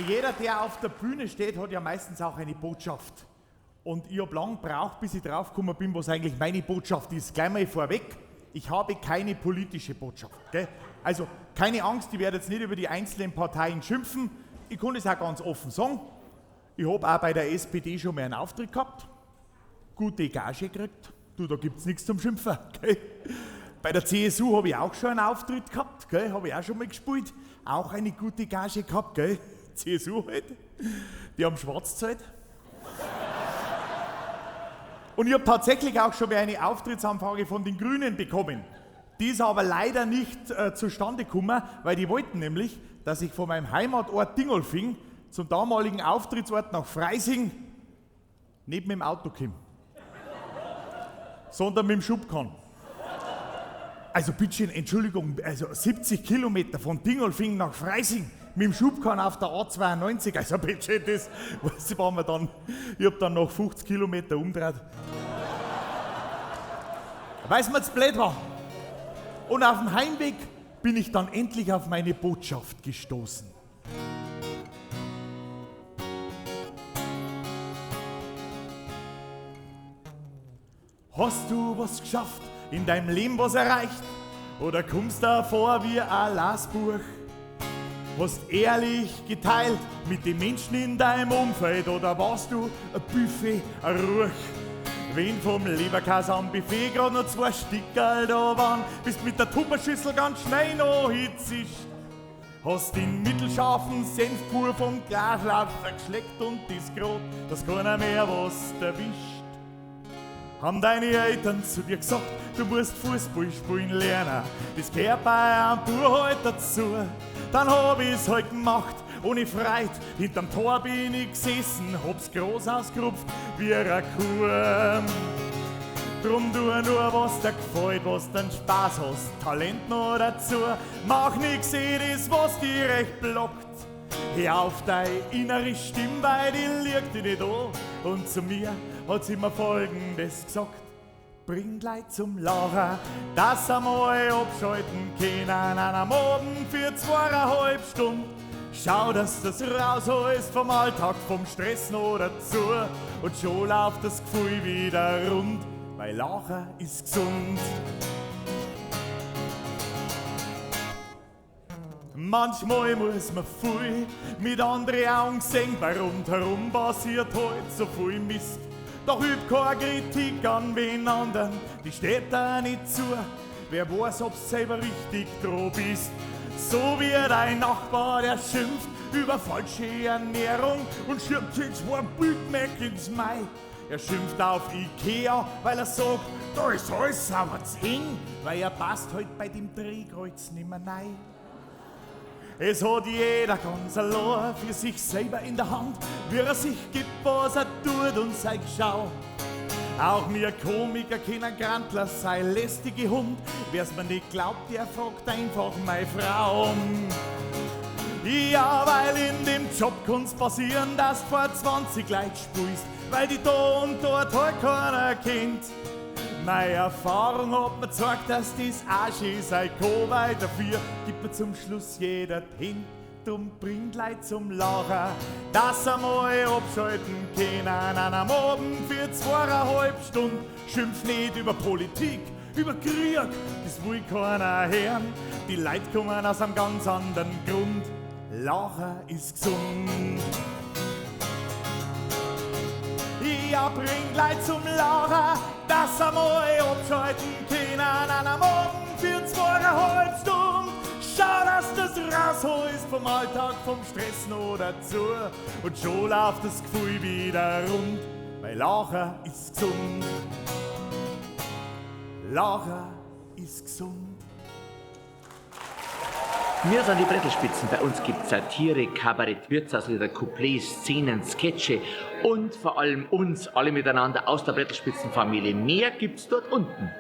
Jeder, der auf der Bühne steht, hat ja meistens auch eine Botschaft. Und ich habe lang gebraucht, bis ich draufgekommen bin, was eigentlich meine Botschaft ist. Gleich mal vorweg, ich habe keine politische Botschaft. Gell? Also keine Angst, ich werde jetzt nicht über die einzelnen Parteien schimpfen. Ich kann es auch ganz offen sagen. Ich habe auch bei der SPD schon mal einen Auftritt gehabt. Gute Gage gekriegt. Du, da gibt es nichts zum Schimpfen. Gell? Bei der CSU habe ich auch schon einen Auftritt gehabt. Gell? Habe ich auch schon mal gespielt. Auch eine gute Gage gehabt. Gell? CSU halt. Die haben schwarz gezahlt. Und ich habe tatsächlich auch schon mal eine Auftrittsanfrage von den Grünen bekommen. Die ist aber leider nicht zustande gekommen, weil die wollten nämlich, dass ich von meinem Heimatort Dingolfing zum damaligen Auftrittsort nach Freising nicht mit dem Auto komme, sondern mit dem Schubkarren. Also bitte, Entschuldigung, also 70 Kilometer von Dingolfing nach Freising mit dem Schubkarren auf der A92, also bitte, das war mir dann, ich hab dann noch 50 Kilometer umgedreht. Weil es mir zu blöd war. Und auf dem Heimweg bin ich dann endlich auf meine Botschaft gestoßen. Hast du was geschafft, in deinem Leben was erreicht? Oder kommst du vor wie ein Lasbuch? Hast ehrlich geteilt mit den Menschen in deinem Umfeld? Oder warst du ein Buffet, ein Ruch? Wenn vom Leberkäse am Buffet gerade noch 2 Stickerl da waren, bist mit der Tupperschüssel ganz schnell noch hitzischt. Hast den mittelscharfen Senf pur vom Glaslaufer geschleckt und das grad, dass keiner mehr was erwischt. Haben deine Eltern zu dir gesagt, du musst Fußball spielen lernen, das gehört bei einem Bub halt dazu. Dann hab ich's halt gemacht, ohne Freude, hinterm Tor bin ich gesessen, hab's groß ausgerupft wie eine Kuh. Drum tu nur, was dir gefällt, was den Spaß hast, Talent noch dazu. Mach nix, das, was dir recht blockt. Hör auf deine innere Stimme, weil die liegt dir nicht an. Und zu mir hat sie mir Folgendes gesagt: Bring Leid zum Lachen, dass sie mal abschalten können an einem Abend für 2,5 Stunden. Schau, dass das rausholst vom Alltag, vom Stress noch dazu. Und schon läuft das Gefühl wieder rund, weil Lachen ist gesund. Manchmal muss man viel mit anderen Augen sehen, weil rundherum passiert halt so viel Mist. Doch übt keine Kritik an wen anderen, die steht da nicht zu. Wer weiß, ob's selber richtig dran bist. So wie dein Nachbar, der schimpft über falsche Ernährung und schirmt sich 2 Big Mac ins Mai. Er schimpft auf Ikea, weil er sagt, da ist alles aber zu eng, weil er passt halt bei dem Drehkreuz nimmer rein. Es hat jeder ganz allein für sich selber in der Hand, wie er sich gibt, was er tut und sei Schau. Auch mir Komiker kennen Grantler, sei lästige Hund. Wer's mir nicht glaubt, der fragt einfach meine Frau. Ja, weil in dem Job kann's passieren, dass du vor 20 Leute spielst, weil die da und dort halt keiner kennt. Meine Erfahrung hat mir gezeigt, dass das auch schön sein kann, weil dafür gibt mir zum Schluss jeder hin. Drum bringt Leid zum Lachen, dass sie mal abschalten können an einem Abend für 2,5 Stunden. Schimpf nicht über Politik, über Krieg, das will keiner hören. Die Leute kommen aus einem ganz anderen Grund. Lachen ist gesund. Ja, bringt Leid zum Lachen, dass sie mal abschalten können an einem Abend für 2,5 Stunden. Schau, dass das rausholst vom Alltag, vom Stress noch dazu. Und schon läuft das Gefühl wieder rund, weil Lachen ist gesund. Lachen ist gesund. Wir sind die Brettelspitzen. Bei uns gibt es Satire, Kabarett, Wirtshauslieder, Couplets, Szenen, Sketche und vor allem uns alle miteinander aus der Brettelspitzenfamilie. Mehr gibt's dort unten.